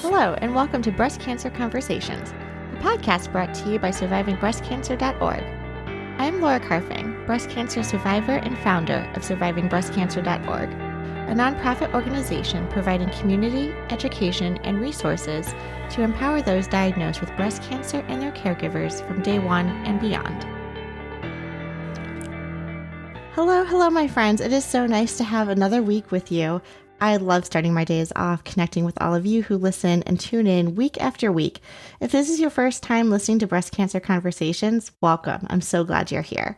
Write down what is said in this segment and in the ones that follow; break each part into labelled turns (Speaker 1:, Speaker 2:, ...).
Speaker 1: Hello, and welcome to Breast Cancer Conversations, a podcast brought to you by SurvivingBreastCancer.org. I am Laura Carfing, breast cancer survivor and founder of SurvivingBreastCancer.org, a nonprofit organization providing community, education, and resources to empower those diagnosed with breast cancer and their caregivers from day one and beyond. Hello, my friends. It is so nice to have another week with you. I love starting my days off connecting with all of you who listen and tune in week after week. If this is your first time listening to Breast Cancer Conversations, welcome. I'm so glad you're here.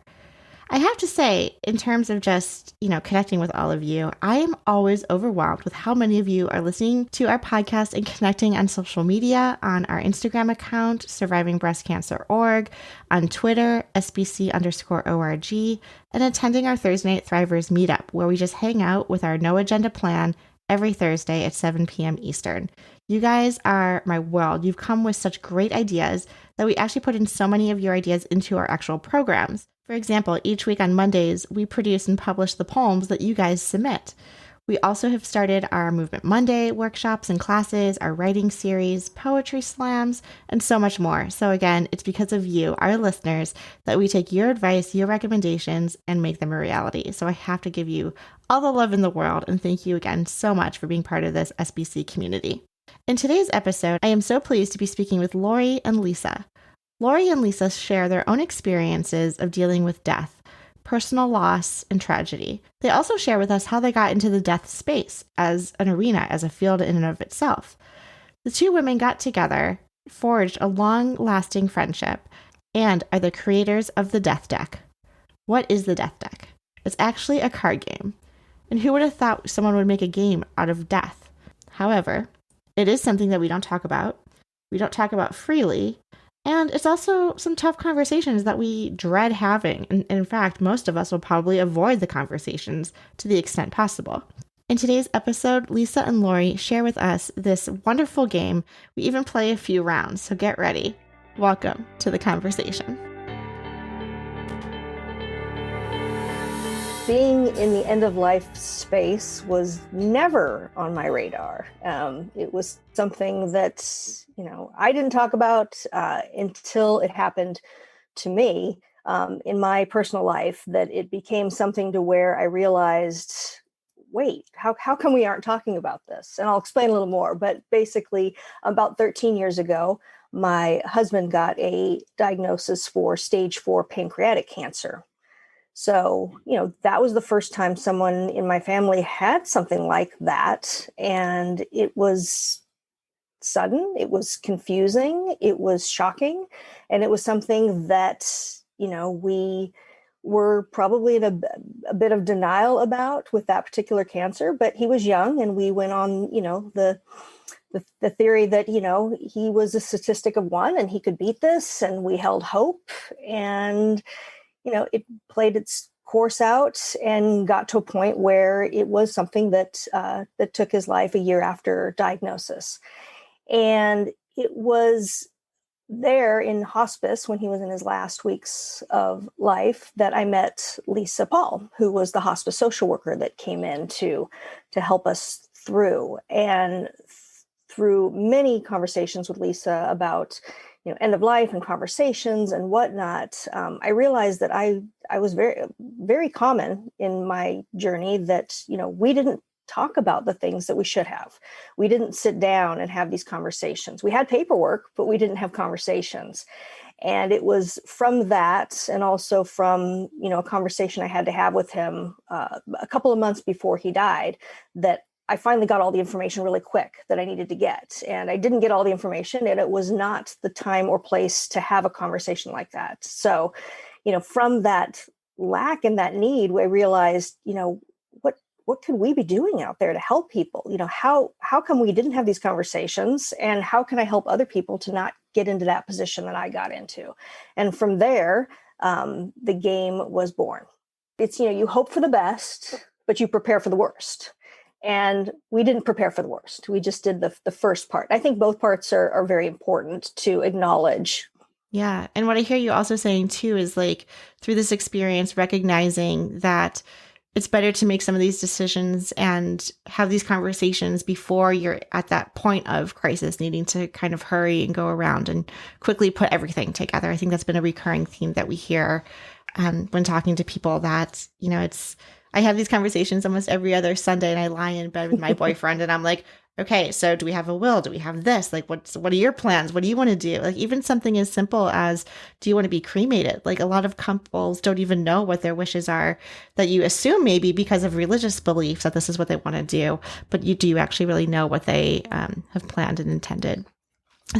Speaker 1: I have to say, in terms of just, connecting with all of you, I am always overwhelmed with how many of you are listening to our podcast and connecting on social media, on our Instagram account, SurvivingBreastCancer.org, on Twitter, SBC_ORG, and attending our Thursday Night Thrivers meetup, where we just hang out with our no agenda plan every Thursday at 7 p.m. Eastern. You guys are my world. You've come with such great ideas that we actually put in so many of your ideas into our actual programs. For example, each week on Mondays, we produce and publish the poems that you guys submit. We also have started our Movement Monday workshops and classes, our writing series, poetry slams, and so much more. So again, it's because of you, our listeners, that we take your advice, your recommendations, and make them a reality. So I have to give you all the love in the world, and thank you again so much for being part of this SBC community. In today's episode, I am so pleased to be speaking with Lori and Lisa. Lori and Lisa share their own experiences of dealing with death, personal loss, and tragedy. They also share with us how they got into the death space as an arena, as a field in and of itself. The two women got together, forged a long-lasting friendship, and are the creators of the Death Deck. What is the Death Deck? It's actually a card game. And who would have thought someone would make a game out of death? However, it is something that we don't talk about. We don't talk about freely. And it's also some tough conversations that we dread having. And in fact, most of us will probably avoid the conversations to the extent possible. In today's episode, Lisa and Lori share with us this wonderful game. We even play a few rounds, so get ready. Welcome to the conversation.
Speaker 2: Being in the end-of-life space was never on my radar. It was something that, I didn't talk about until it happened to me in my personal life, that it became something to where I realized, wait, how come we aren't talking about this? And I'll explain a little more, but basically about 13 years ago, my husband got a diagnosis for stage 4 pancreatic cancer. So, that was the first time someone in my family had something like that. And it was sudden, it was confusing, it was shocking. And it was something that, we were probably in a bit of denial about with that particular cancer. But he was young, and we went on, the theory that, he was a statistic of one and he could beat this. And we held hope. And it played its course out and got to a point where it was something that took his life a year after diagnosis. And it was there in hospice when he was in his last weeks of life that I met Lisa Pahl, who was the hospice social worker that came in to help us through. And through many conversations with Lisa about end of life and conversations and whatnot, I realized that I was very, very common in my journey that, we didn't talk about the things that we should have. We didn't sit down and have these conversations. We had paperwork, but we didn't have conversations. And it was from that, and also from, a conversation I had to have with him a couple of months before he died, that I finally got all the information really quick that I needed to get. And I didn't get all the information, and it was not the time or place to have a conversation like that. So, from that lack and that need, we realized, what could we be doing out there to help people? How come we didn't have these conversations, and how can I help other people to not get into that position that I got into? And from there, the game was born. It's, you hope for the best, but you prepare for the worst. And we didn't prepare for the worst. We just did the first part. I think both parts are very important to acknowledge.
Speaker 1: Yeah. And what I hear you also saying too is through this experience, recognizing that it's better to make some of these decisions and have these conversations before you're at that point of crisis, needing to kind of hurry and go around and quickly put everything together. I think that's been a recurring theme that we hear when talking to people, that, I have these conversations almost every other Sunday, and I lie in bed with my boyfriend and I'm like, okay, so do we have a will? Do we have this? Like, what are your plans? What do you want to do? Like, even something as simple as, do you want to be cremated? Like, a lot of couples don't even know what their wishes are, that you assume maybe because of religious beliefs that this is what they want to do, but do you actually really know what they have planned and intended?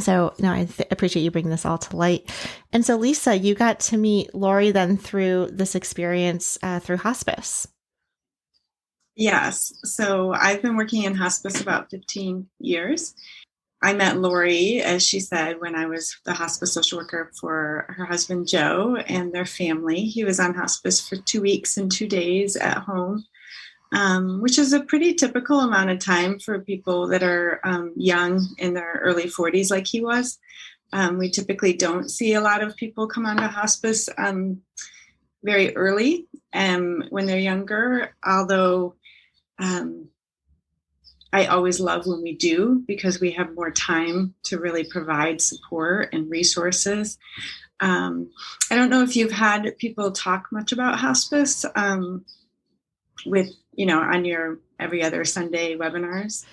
Speaker 1: So, I appreciate you bringing this all to light. And so, Lisa, you got to meet Lori then through this experience through hospice.
Speaker 3: Yes. So I've been working in hospice about 15 years. I met Lori, as she said, when I was the hospice social worker for her husband, Joe, and their family. He was on hospice for 2 weeks and 2 days at home, which is a pretty typical amount of time for people that are young in their early 40s like he was. We typically don't see a lot of people come onto hospice very early when they're younger, although I always love when we do, because we have more time to really provide support and resources. I don't know if you've had people talk much about hospice with, on your every other Sunday webinars.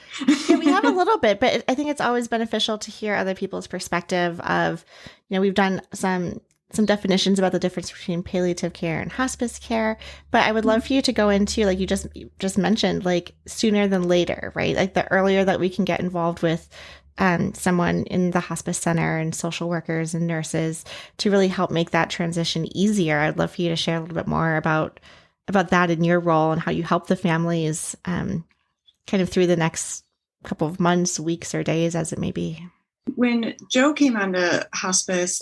Speaker 1: Yeah, we have a little bit, but I think it's always beneficial to hear other people's perspective of, we've done some definitions about the difference between palliative care and hospice care, but I would love for you to go into, like you just mentioned, like sooner than later, right? Like the earlier that we can get involved with someone in the hospice center and social workers and nurses to really help make that transition easier. I'd love for you to share a little bit more about that in your role and how you help the families kind of through the next couple of months, weeks, or days, as it may be.
Speaker 3: When Joe came onto hospice,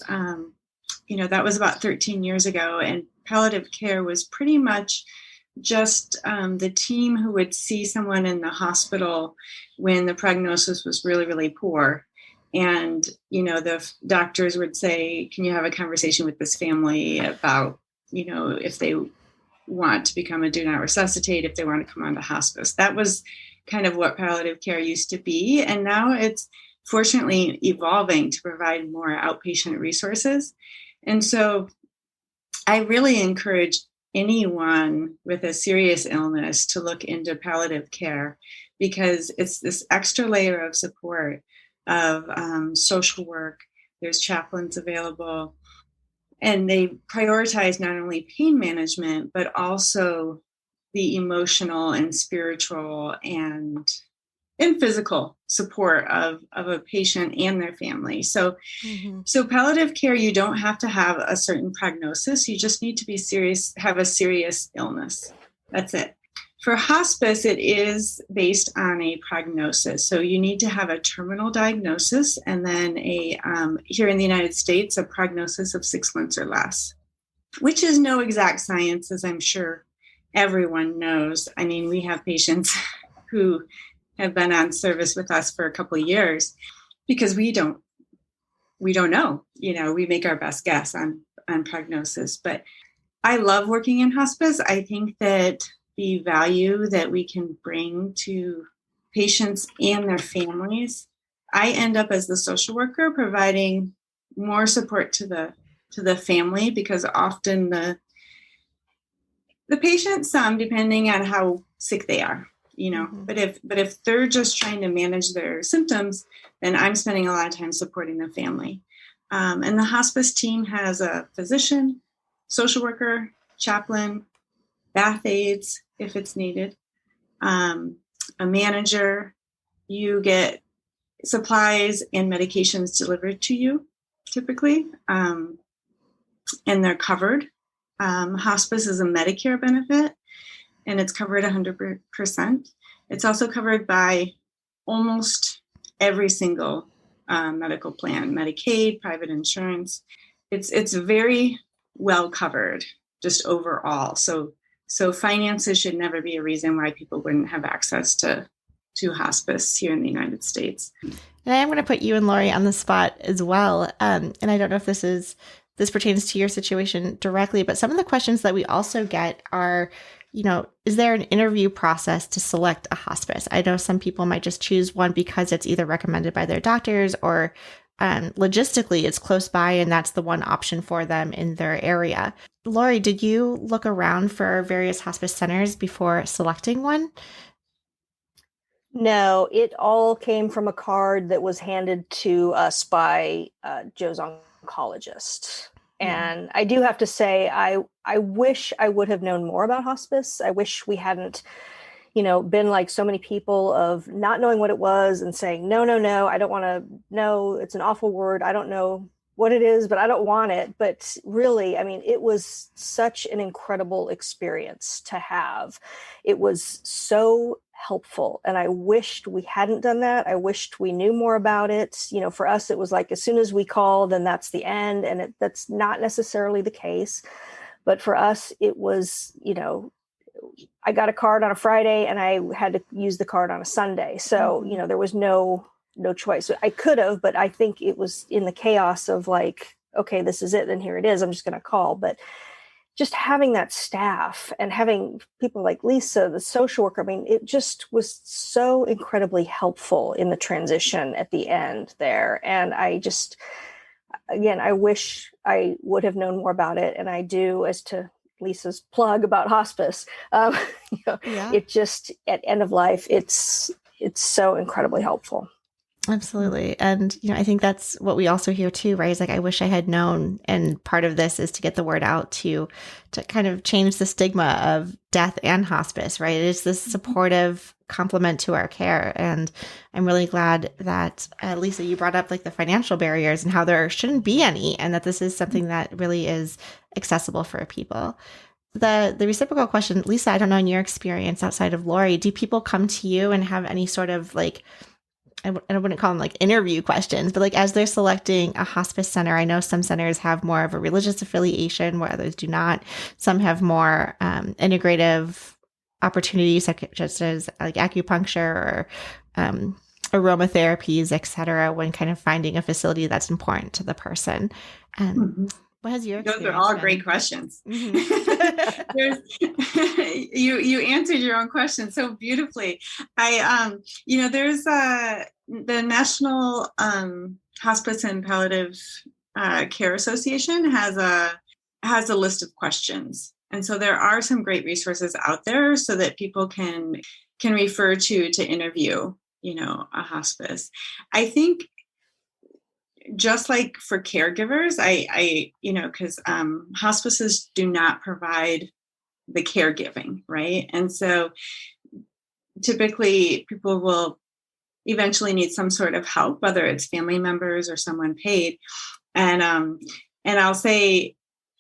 Speaker 3: that was about 13 years ago, and palliative care was pretty much just the team who would see someone in the hospital when the prognosis was really, really poor. And, the doctors would say, can you have a conversation with this family about, if they want to become a do not resuscitate, if they want to come onto hospice. That was kind of what palliative care used to be. And now it's fortunately evolving to provide more outpatient resources. And so I really encourage anyone with a serious illness to look into palliative care, because it's this extra layer of support of social work. There's chaplains available, and they prioritize not only pain management, but also the emotional and spiritual and physical support of a patient and their family. So palliative care, you don't have to have a certain prognosis. You just need to be serious, have a serious illness. That's it. For hospice, it is based on a prognosis. So you need to have a terminal diagnosis, and then here in the United States, a prognosis of 6 months or less, which is no exact science, as I'm sure everyone knows. I mean, we have patients who have been on service with us for a couple of years because we don't know, we make our best guess on prognosis. But I love working in hospice. I think that the value that we can bring to patients and their families, I end up as the social worker providing more support to the family, because often the patient, some depending on how sick they are, but if they're just trying to manage their symptoms, then I'm spending a lot of time supporting the family. And the hospice team has a physician, social worker, chaplain, bath aides, if it's needed, a manager. You get supplies and medications delivered to you, typically, and they're covered. Hospice is a Medicare benefit, and it's covered 100%. It's also covered by almost every single medical plan, Medicaid, private insurance. It's very well covered, just overall. So finances should never be a reason why people wouldn't have access to hospice here in the United States.
Speaker 1: And I am going to put you and Lori on the spot as well. And I don't know if this pertains to your situation directly, but some of the questions that we also get are, is there an interview process to select a hospice? I know some people might just choose one because it's either recommended by their doctors or logistically it's close by and that's the one option for them in their area. Lori, did you look around for various hospice centers before selecting one?
Speaker 2: No, it all came from a card that was handed to us by Joe's oncologist. And I do have to say, I wish I would have known more about hospice. I wish we hadn't, been like so many people of not knowing what it was and saying, no, no, no, I don't want to know. It's an awful word. I don't know what it is, but I don't want it. But really, I mean, it was such an incredible experience to have. It was so helpful. And I wished we hadn't done that. I wished we knew more about it. For us, it was like, as soon as we called, then that's the end. And that's not necessarily the case. But for us, it was, I got a card on a Friday and I had to use the card on a Sunday. So, there was no choice. I could have, but I think it was in the chaos of like, okay, this is it. And here it is. I'm just going to call. But just having that staff and having people like Lisa, the social worker, I mean, it just was so incredibly helpful in the transition at the end there. And I wish I would have known more about it. And I do, as to Lisa's plug about hospice, it just, at end of life, it's so incredibly helpful.
Speaker 1: Absolutely. And, I think that's what we also hear too, right? It's like, I wish I had known. And part of this is to get the word out to kind of change the stigma of death and hospice, right? It is this supportive complement to our care. And I'm really glad that, Lisa, you brought up like the financial barriers and how there shouldn't be any, and that this is something that really is accessible for people. The reciprocal question, Lisa, I don't know, in your experience outside of Lori, do people come to you and have any sort of like, I wouldn't call them like interview questions, but like as they're selecting a hospice center, I know some centers have more of a religious affiliation where others do not. Some have more integrative opportunities such as like acupuncture or aromatherapies, et cetera, when kind of finding a facility that's important to the person. What has your experience
Speaker 3: Those are all
Speaker 1: been?
Speaker 3: great questions. You answered your own question so beautifully. There's the National Hospice and Palliative Care Association has a list of questions, and so there are some great resources out there so that people can refer to interview, a hospice. I think, just like for caregivers, because hospices do not provide the caregiving, right? And so typically people will eventually need some sort of help, whether it's family members or someone paid. And I'll say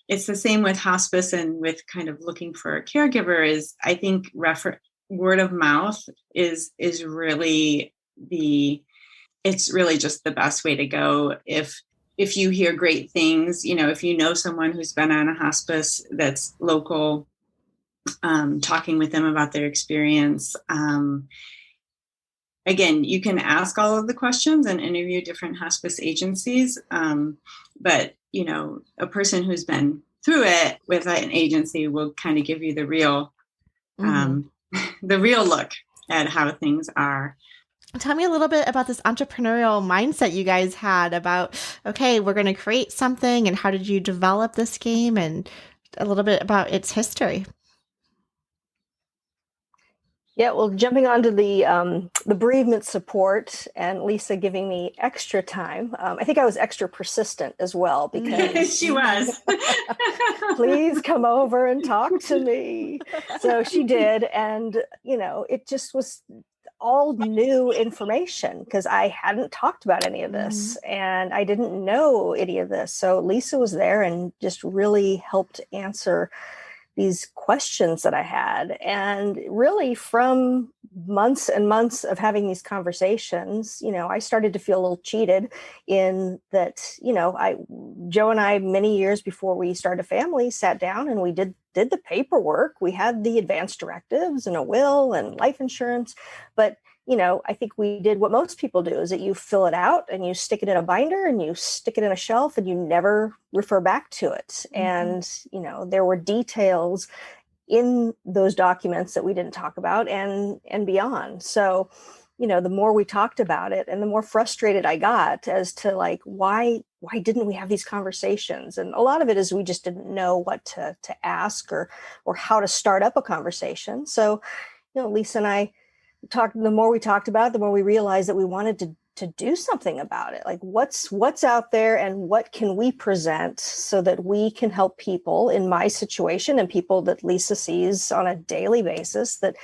Speaker 3: it's the same with hospice and with kind of looking for a caregiver. Is I think word of mouth is really it's really just the best way to go. If you hear great things, if you know someone who's been on a hospice that's local, talking with them about their experience. Again, you can ask all of the questions and interview different hospice agencies. But, a person who's been through it with an agency will kind of give you the real look at how things are.
Speaker 1: Tell me a little bit about this entrepreneurial mindset you guys had about, okay, we're going to create something, and how did you develop this game, and a little bit about its history.
Speaker 2: Yeah, well, jumping onto the bereavement support and Lisa giving me extra time. I think I was extra persistent as well, because
Speaker 3: she was.
Speaker 2: Please come over and talk to me. So she did. And, it just was all new information because I hadn't talked about any of this and I didn't know any of this. So Lisa was there and just really helped answer these questions that I had. And really, from months and months of having these conversations, I started to feel a little cheated in that, Joe and I, many years before we started a family, sat down and we did the paperwork. We had the advance directives and a will and life insurance. But I think we did what most people do, is that you fill it out and you stick it in a binder and you stick it in a shelf and you never refer back to it. And, there were details in those documents that we didn't talk about and beyond. So, the more we talked about it and the more frustrated I got as to like, why didn't we have these conversations? And a lot of it is we just didn't know what to ask or how to start up a conversation. So, Lisa and I talked, the more we talked about it, the more we realized that we wanted to do something about it. Like what's out there and what can we present so that we can help people in my situation and people that Lisa sees on a daily basis that,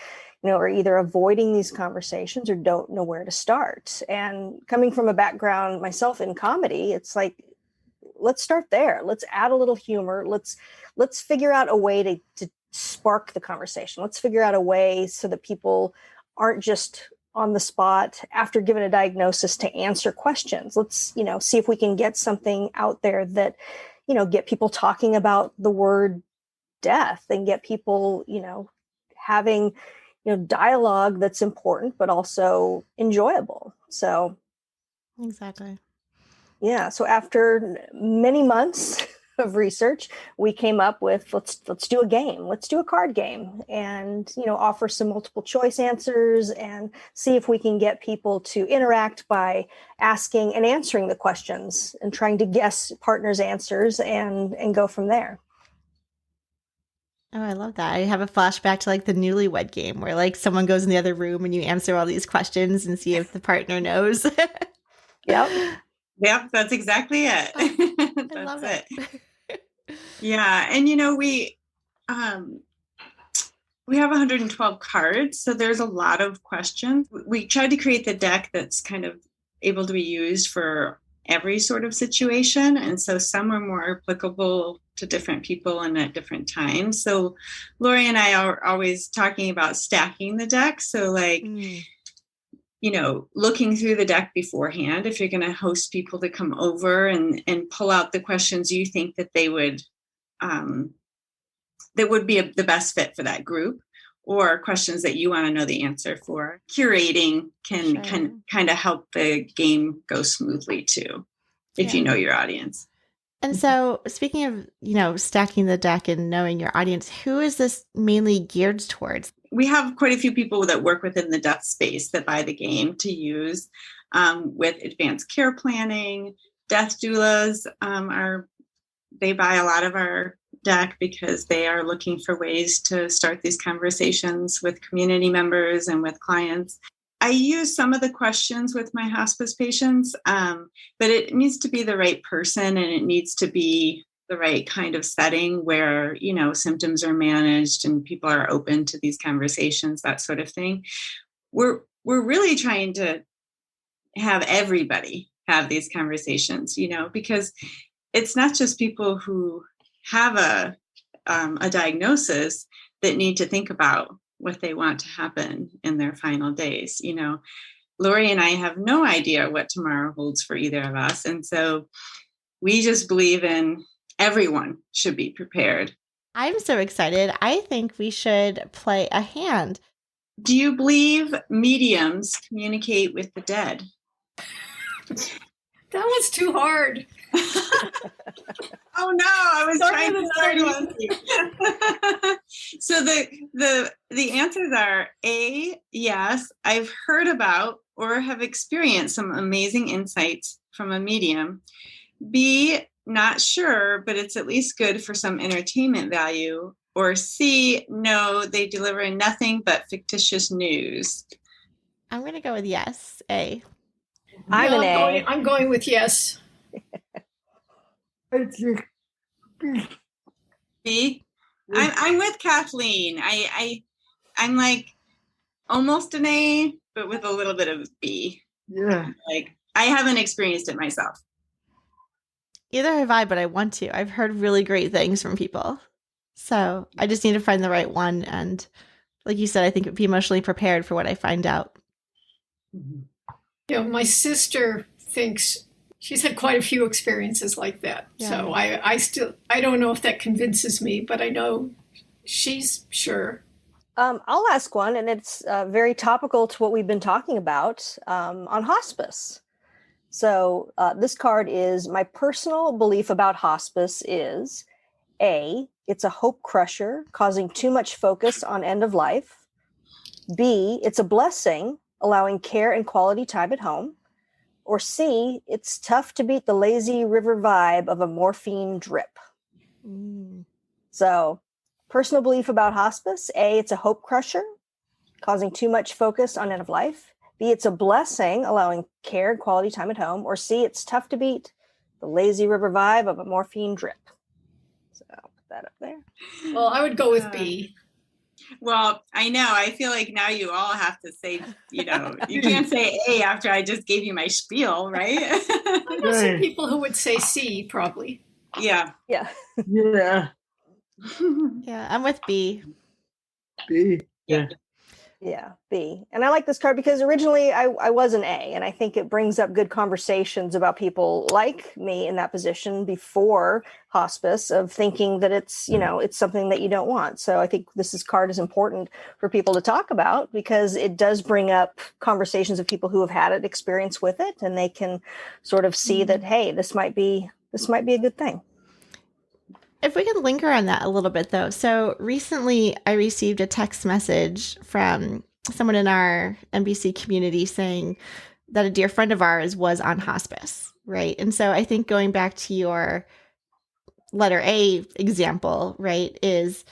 Speaker 2: are either avoiding these conversations or don't know where to start. And coming from a background myself in comedy, it's like, let's start there. Let's add a little humor. Let's figure out a way to spark the conversation. Let's figure out a way so that people aren't just on the spot after given a diagnosis to answer questions. Let's, see if we can get something out there that, get people talking about the word death and get people, having, dialogue that's important, but also enjoyable. So.
Speaker 1: Exactly.
Speaker 2: Yeah. So after many months of research, we came up with let's do a game. Let's do a card game and, offer some multiple choice answers and see if we can get people to interact by asking and answering the questions and trying to guess partners' answers and go from there.
Speaker 1: Oh, I love that. I have a flashback to like the newlywed game where like someone goes in the other room and you answer all these questions and see if the partner knows.
Speaker 2: Yep.
Speaker 3: Yep, that's exactly it.
Speaker 1: I love
Speaker 3: it.
Speaker 1: it.
Speaker 3: Yeah, and we have 112 cards, so there's a lot of questions. We tried to create the deck that's kind of able to be used for every sort of situation, and so some are more applicable to different people and at different times. So Lori and I are always talking about stacking the deck. So like, looking through the deck beforehand, if you're going to host people to come over and pull out the questions you think that they would, that would be the best fit for that group, or questions that you want to know the answer for. Curating can kind of help the game go smoothly too, if you know your audience.
Speaker 1: And so speaking of, stacking the deck and knowing your audience, who is this mainly geared towards?
Speaker 3: We have quite a few people that work within the death space that buy the game to use with advanced care planning. Death doulas they buy a lot of our deck because they are looking for ways to start these conversations with community members and with clients. I use some of the questions with my hospice patients, but it needs to be the right person and it needs to be the right kind of setting where, symptoms are managed and people are open to these conversations, that sort of thing. We're really trying to have everybody have these conversations, because it's not just people who have a diagnosis that need to think about what they want to happen in their final days. Lori and I have no idea what tomorrow holds for either of us. And so we just believe in everyone should be prepared.
Speaker 1: I'm so excited. I think we should play a hand.
Speaker 3: Do you believe mediums communicate with the dead?
Speaker 4: That was too hard.
Speaker 3: Oh no, I was trying to
Speaker 4: start one.
Speaker 3: So the answers are A, yes, I've heard about or have experienced some amazing insights from a medium. B, not sure, but it's at least good for some entertainment value. Or C, no, they deliver nothing but fictitious news.
Speaker 1: I'm going to go with yes, A.
Speaker 4: I'm going with yes.
Speaker 3: B? I'm with Kathleen. I'm like almost an A, but with a little bit of B.
Speaker 5: Yeah.
Speaker 3: Like I haven't experienced it myself.
Speaker 1: Either have I, but I want to. I've heard really great things from people. So I just need to find the right one. And like you said, I think be emotionally prepared for what I find out.
Speaker 4: My sister thinks she's had quite a few experiences like that. Yeah. So I don't know if that convinces me, but I know she's sure.
Speaker 2: I'll ask one, and it's very topical to what we've been talking about on hospice. So this card is, my personal belief about hospice is A, it's a hope crusher, causing too much focus on end of life. B, it's a blessing, allowing care and quality time at home. Or C, it's tough to beat the lazy river vibe of a morphine drip. So, personal belief about hospice: A, it's a hope crusher, causing too much focus on end of life. B, it's a blessing, allowing care and quality time at home. Or C, it's tough to beat the lazy river vibe of a morphine drip. So, put that up there.
Speaker 4: Well, I would go with B.
Speaker 3: Well, I know. I feel like now you all have to say, you can't say A after I just gave you my spiel, right?
Speaker 4: I know some people who would say C, probably.
Speaker 3: Yeah.
Speaker 2: Yeah.
Speaker 1: Yeah, I'm with B.
Speaker 5: B. Yeah.
Speaker 2: Yeah, B. And I like this card because originally I was an A, and I think it brings up good conversations about people like me in that position before hospice, of thinking that it's, it's something that you don't want. So I think this card is important for people to talk about, because it does bring up conversations of people who have had experience with it, and they can sort of see that, hey, this might be a good thing.
Speaker 1: If we could linger on that a little bit, though. So recently I received a text message from someone in our NBC community saying that a dear friend of ours was on hospice, right? And so I think going back to your letter A example, right, is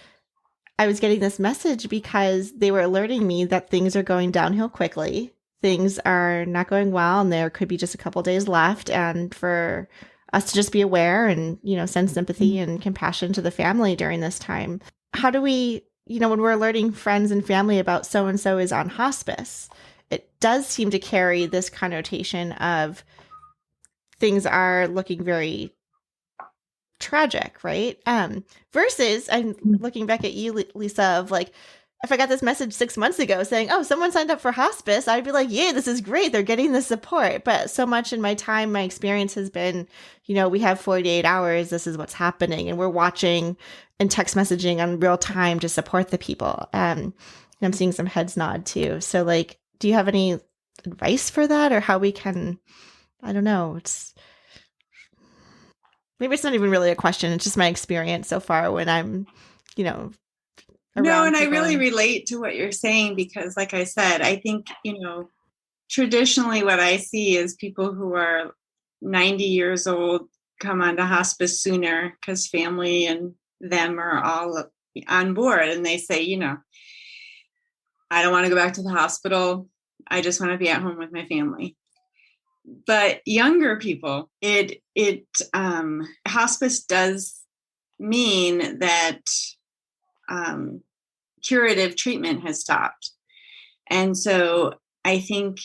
Speaker 1: I was getting this message because they were alerting me that things are going downhill quickly. Things are not going well, and there could be just a couple days left. And for us to just be aware and, send sympathy and compassion to the family during this time. How do we, when we're alerting friends and family about so-and-so is on hospice, it does seem to carry this connotation of things are looking very tragic, right? Versus, I'm looking back at you, Lisa, of like, if I got this message 6 months ago saying, oh, someone signed up for hospice, I'd be like, yay, this is great. They're getting the support. But so much in my time, my experience has been, we have 48 hours. This is what's happening. And we're watching and text messaging on real time to support the people. And I'm seeing some heads nod too. So like, do you have any advice for that, or how we can, I don't know. Maybe it's not even really a question. It's just my experience so far when I'm,
Speaker 3: No, and I really relate to what you're saying, because like I said, I think, traditionally what I see is people who are 90 years old come onto hospice sooner because family and them are all on board, and they say, I don't want to go back to the hospital. I just want to be at home with my family. But younger people, hospice does mean that curative treatment has stopped. And so I think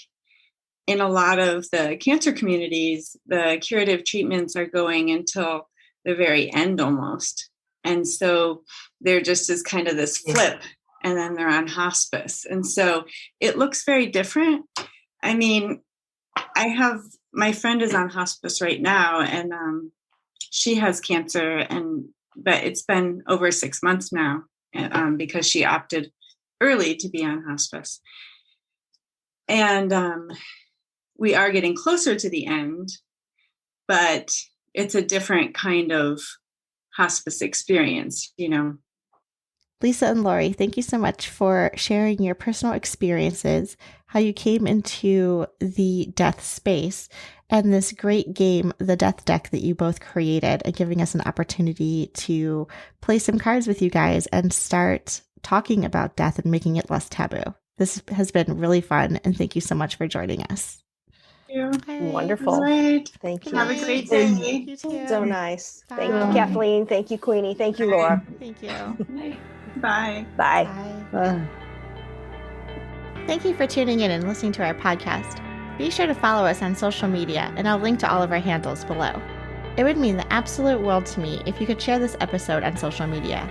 Speaker 3: in a lot of the cancer communities, the curative treatments are going until the very end almost. And so there just is kind of this flip, and then they're on hospice. And so it looks very different. I mean, my friend is on hospice right now, and she has cancer, but it's been over 6 months now. Because she opted early to be on hospice. And we are getting closer to the end, but it's a different kind of hospice experience,
Speaker 1: Lisa and Lori, thank you so much for sharing your personal experiences, how you came into the death space, and this great game, the Death Deck, that you both created, and giving us an opportunity to play some cards with you guys and start talking about death and making it less taboo. This has been really fun, and thank you so much for joining us.
Speaker 3: Thank you.
Speaker 2: Wonderful.
Speaker 3: Right.
Speaker 2: Thank you.
Speaker 3: Have a great day.
Speaker 1: You too.
Speaker 2: So nice.
Speaker 1: Bye.
Speaker 2: Thank you, Kathleen. Thank you, Queenie. Thank you, Laura.
Speaker 1: Thank you.
Speaker 3: Bye.
Speaker 2: Bye.
Speaker 1: Bye. Thank you for tuning in and listening to our podcast. Be sure to follow us on social media, and I'll link to all of our handles below. It would mean the absolute world to me if you could share this episode on social media.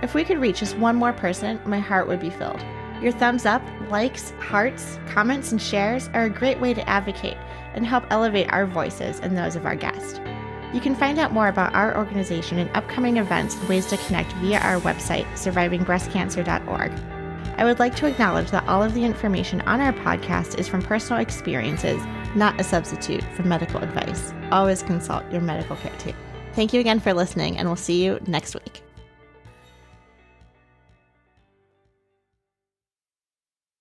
Speaker 1: If we could reach just one more person, my heart would be filled. Your thumbs up, likes, hearts, comments, and shares are a great way to advocate and help elevate our voices and those of our guests. You can find out more about our organization and upcoming events and ways to connect via our website, survivingbreastcancer.org. I would like to acknowledge that all of the information on our podcast is from personal experiences, not a substitute for medical advice. Always consult your medical care team. Thank you again for listening, and we'll see you next week.